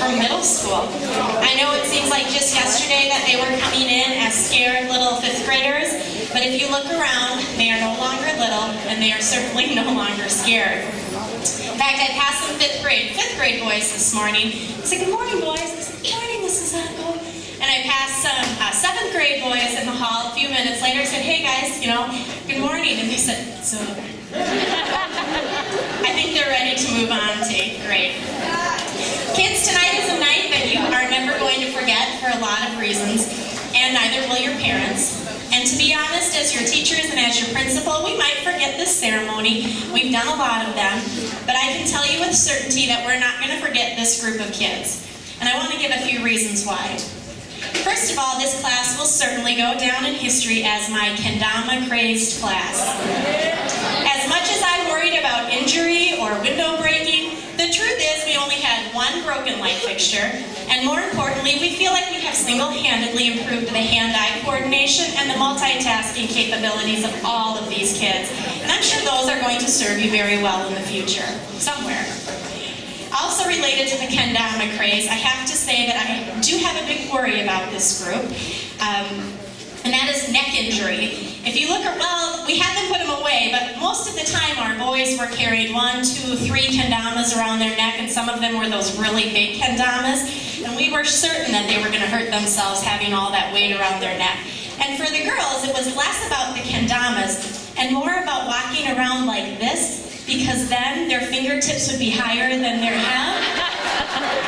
from middle school. I know it seems like just yesterday that they were coming in as scared little 5th graders, but if you look around, they are no longer little, and they are certainly no longer scared. In fact, I passed some 5th grade boys this morning. I said, "Good morning, boys." I said, "Good morning, Mrs. Echo." And I passed some 7th grade boys in the hall a few minutes later. I said, "Hey guys, good morning." And they said, "So." I think they're ready to move on to 8th grade. Kids, tonight is a night that you are never going to forget for a lot of reasons, and neither will your parents. And to be honest, as your teachers and as your principal, we might forget this ceremony. We've done a lot of them, but I can tell you with certainty that we're not going to forget this group of kids. And I want to give a few reasons why. First of all, this class will certainly go down in history as my kendama-crazed class. As much as I worried about injury or window breaking, the truth is we only had one broken light fixture, and more importantly, we feel like we have single-handedly improved the hand-eye coordination and the multitasking capabilities of all of these kids. And I'm sure those are going to serve you very well in the future, somewhere. Also related to the kendama craze, I have to say that I do have a big worry about this group, and that is neck injury. If you look at, we had them put them away, but most of the time our boys were carrying 1, 2, 3 kendamas around their neck, and some of them were those really big kendamas, and we were certain that they were going to hurt themselves having all that weight around their neck. And for the girls, it was less about the kendamas and more about walking around like this, because then their fingertips would be higher than their hem,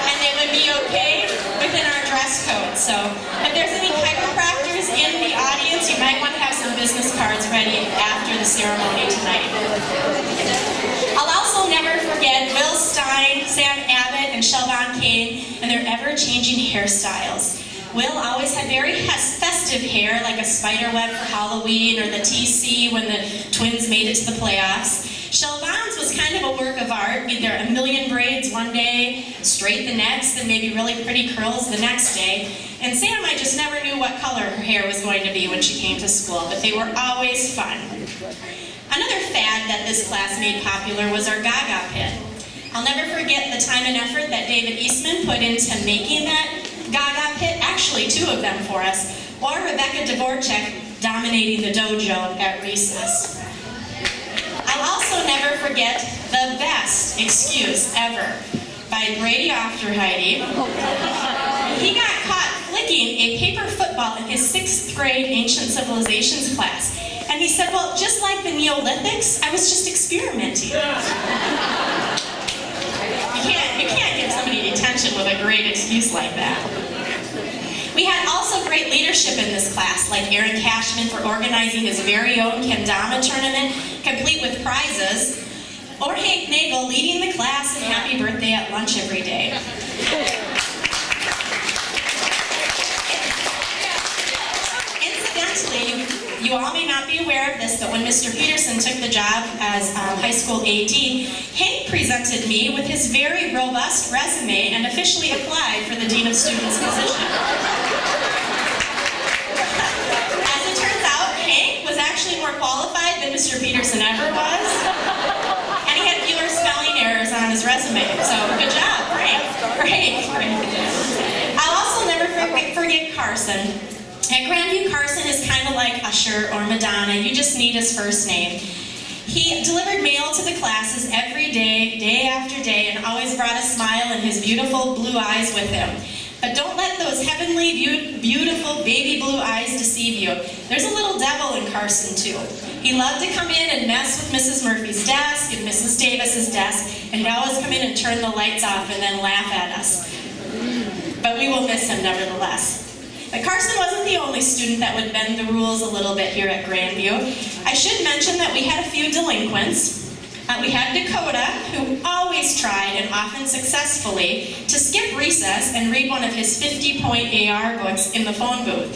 and they would be okay within our dress code. So if there's any chiropractors in the audience, you might want to have some business cards ready after the ceremony tonight. I'll also never forget Will Stein, Sam Abbott, and Shelvon Kane and their ever-changing hairstyles. Will always had very festive hair, like a spider web for Halloween or the TC when the Twins made it to the playoffs. Shelvon's was kind of a work of art, either a million braids one day, straight the next, and maybe really pretty curls the next day. And Sam, I just never knew what color her hair was going to be when she came to school, but they were always fun. Another fad that this class made popular was our Gaga pit. I'll never forget the time and effort that David Eastman put into making that Gaga pit, actually 2 of them for us, or Rebecca Dvorak dominating the dojo at recess. I'll also never forget the best excuse ever by Brady Ofterheide. He got caught flicking a paper football in his 6th grade Ancient Civilizations class. And he said, "Well, just like the Neolithics, I was just experimenting." You can't give somebody detention with a great excuse like that. We had also great leadership in this class, like Aaron Cashman for organizing his very own kendama tournament, complete with prizes, or Hank Nagel leading the class and happy birthday at lunch every day. Incidentally, you all may not be aware of this, but when Mr. Peterson took the job as high school AD, Hank presented me with his very robust resume and officially applied for the Dean of Students position. As it turns out, Hank was actually more qualified than Mr. Peterson ever was, and he had fewer spelling errors on his resume, so good job, Great. I'll also never forget Carson. At Grandview, Carson is kind of like Usher or Madonna. You just need his first name. He delivered mail to the classes every day, day after day, and always brought a smile and his beautiful blue eyes with him. But don't let those heavenly, beautiful baby blue eyes deceive you. There's a little devil in Carson, too. He loved to come in and mess with Mrs. Murphy's desk and Mrs. Davis's desk, and he'd always come in and turn the lights off and then laugh at us. But we will miss him nevertheless. But Carson wasn't the only student that would bend the rules a little bit here at Grandview. I should mention that we had a few delinquents. We had Dakota, who always tried, and often successfully, to skip recess and read one of his 50-point AR books in the phone booth.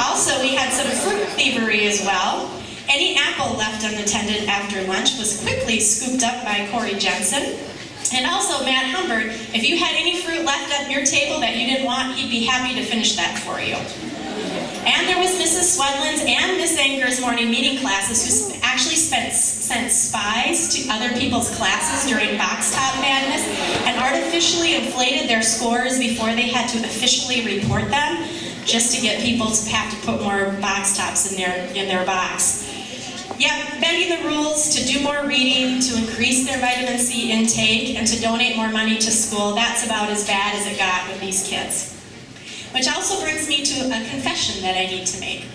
Also, we had some fruit thievery as well. Any apple left unattended after lunch was quickly scooped up by Corey Jensen. And also, Matt Humbert, if you had any fruit left at your table that you didn't want, he'd be happy to finish that for you. And there was Mrs. Swedlin's and Miss Anger's morning meeting classes who actually sent spies to other people's classes during box top madness and artificially inflated their scores before they had to officially report them, just to get people to have to put more box tops in their box. Yep, bending the rules to do more reading, to increase their vitamin C intake, and to donate more money to school, that's about as bad as it got with these kids. Which also brings me to a confession that I need to make.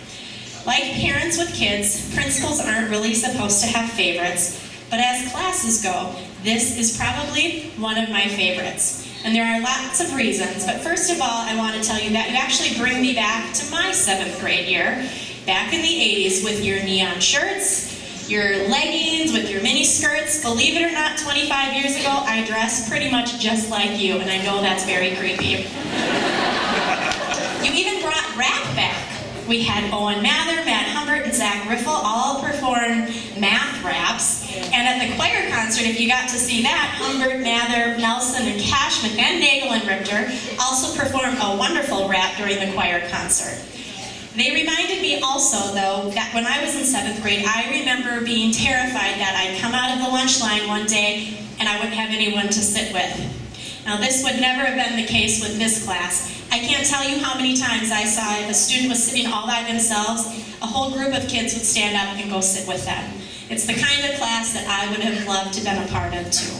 Like parents with kids, principals aren't really supposed to have favorites, but as classes go, this is probably one of my favorites. And there are lots of reasons, but first of all, I want to tell you that you actually bring me back to my 7th grade year, back in the 80s with your neon shirts, your leggings, with your mini skirts. Believe it or not, 25 years ago, I dressed pretty much just like you, and I know that's very creepy. You even brought rap back. We had Owen Mather, Matt Humbert, and Zach Riffle all perform math raps. And at the choir concert, if you got to see that, Humbert, Mather, Nelson, and Cashman, and Nagel and Richter also performed a wonderful rap during the choir concert. They reminded me also, though, that when I was in 7th grade, I remember being terrified that I'd come out of the lunch line one day and I wouldn't have anyone to sit with. Now, this would never have been the case with this class. I can't tell you how many times I saw if a student was sitting all by themselves, a whole group of kids would stand up and go sit with them. It's the kind of class that I would have loved to have been a part of, too.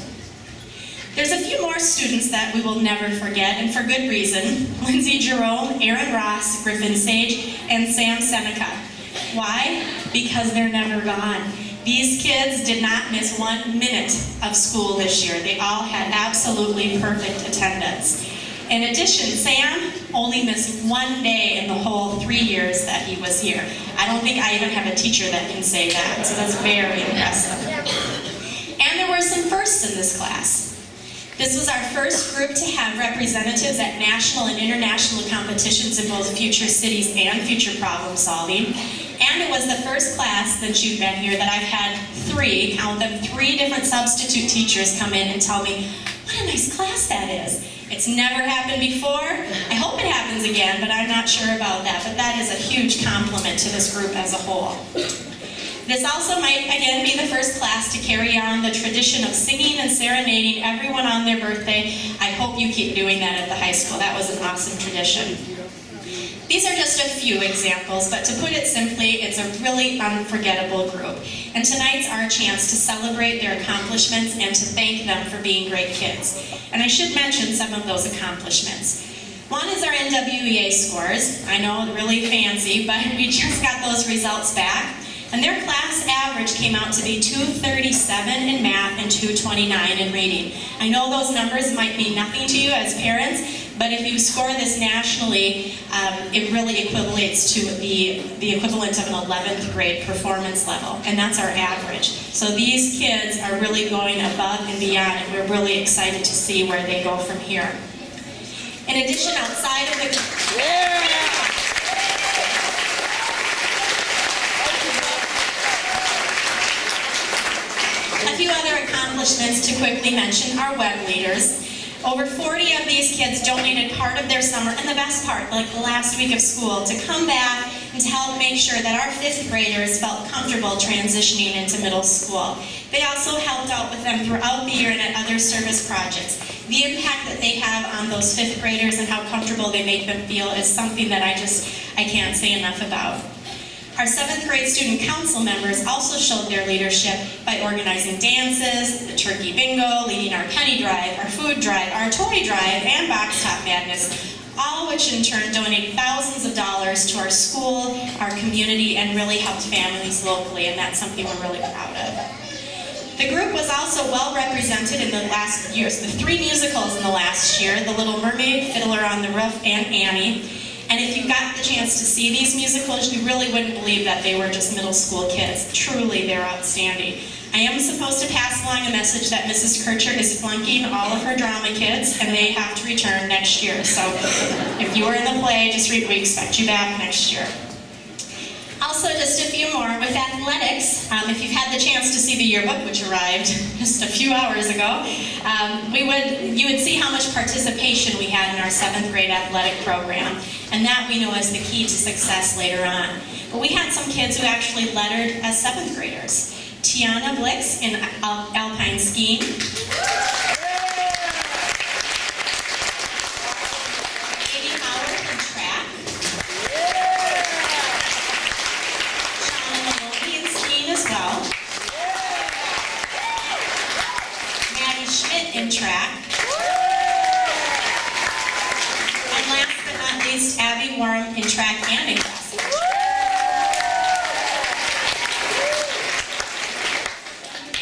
There's a few more students that we will never forget, and for good reason. Lindsay Jerome, Aaron Ross, Griffin Sage, and Sam Seneca. Why? Because they're never gone. These kids did not miss 1 minute of school this year. They all had absolutely perfect attendance. In addition, Sam only missed 1 day in the whole 3 years that he was here. I don't think I even have a teacher that can say that, so that's very impressive. And there were some firsts in this class. This was our first group to have representatives at national and international competitions in both future cities and future problem solving. And it was the first class since you've been here that I've had three different substitute teachers come in and tell me, what a nice class that is. It's never happened before. I hope it happens again, but I'm not sure about that. But that is a huge compliment to this group as a whole. This also might, again, be the first class to carry on the tradition of singing and serenading everyone on their birthday. I hope you keep doing that at the high school. That was an awesome tradition. These are just a few examples, but to put it simply, it's a really unforgettable group. And tonight's our chance to celebrate their accomplishments and to thank them for being great kids. And I should mention some of those accomplishments. One is our NWEA scores. I know, really fancy, but we just got those results back. And their class average came out to be 237 in math and 229 in reading. I know those numbers might mean nothing to you as parents, but if you score this nationally, it really equates to the equivalent of an 11th grade performance level, and that's our average. So these kids are really going above and beyond, and we're really excited to see where they go from here. In addition, outside of the... A few other accomplishments to quickly mention are web leaders. Over 40 of these kids donated part of their summer, and the best part, like the last week of school, to come back and to help make sure that our 5th graders felt comfortable transitioning into middle school. They also helped out with them throughout the year and at other service projects. The impact that they have on those 5th graders and how comfortable they make them feel is something that I can't say enough about. Our 7th grade student council members also showed their leadership by organizing dances, the turkey bingo, leading our penny drive, our food drive, our toy drive, and box top madness, all of which in turn donated thousands of dollars to our school, our community, and really helped families locally, and that's something we're really proud of. The group was also well represented in the last years, the 3 musicals in the last year, The Little Mermaid, Fiddler on the Roof, and Annie. And if you got the chance to see these musicals, you really wouldn't believe that they were just middle school kids. Truly, they're outstanding. I am supposed to pass along a message that Mrs. Kircher is flunking all of her drama kids, and they have to return next year. So if you were in the play, just we expect you back next year. Also, just a few more with athletics. If you've had the chance to see the yearbook, which arrived just a few hours ago, you would see how much participation we had in our 7th grade athletic program, and that we know is the key to success later on. But we had some kids who actually lettered as 7th graders. Tiana Blix in alpine skiing. second in track. And last but not least, Abby Warren in track and in cross country.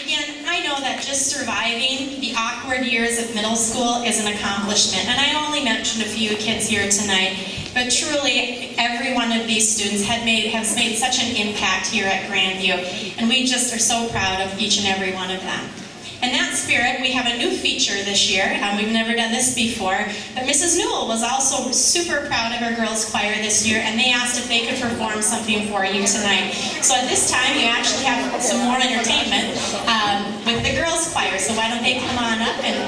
Again, I know that just surviving the awkward years of middle school is an accomplishment, and I only mentioned a few kids here tonight, but truly every one of these students has made such an impact here at Grandview, and we just are so proud of each and every one of them. In that spirit, we have a new feature this year. We've never done this before, but Mrs. Newell was also super proud of her girls' choir this year, and they asked if they could perform something for you tonight. So at this time, you actually have some more entertainment with the girls' choir. So why don't they come on up and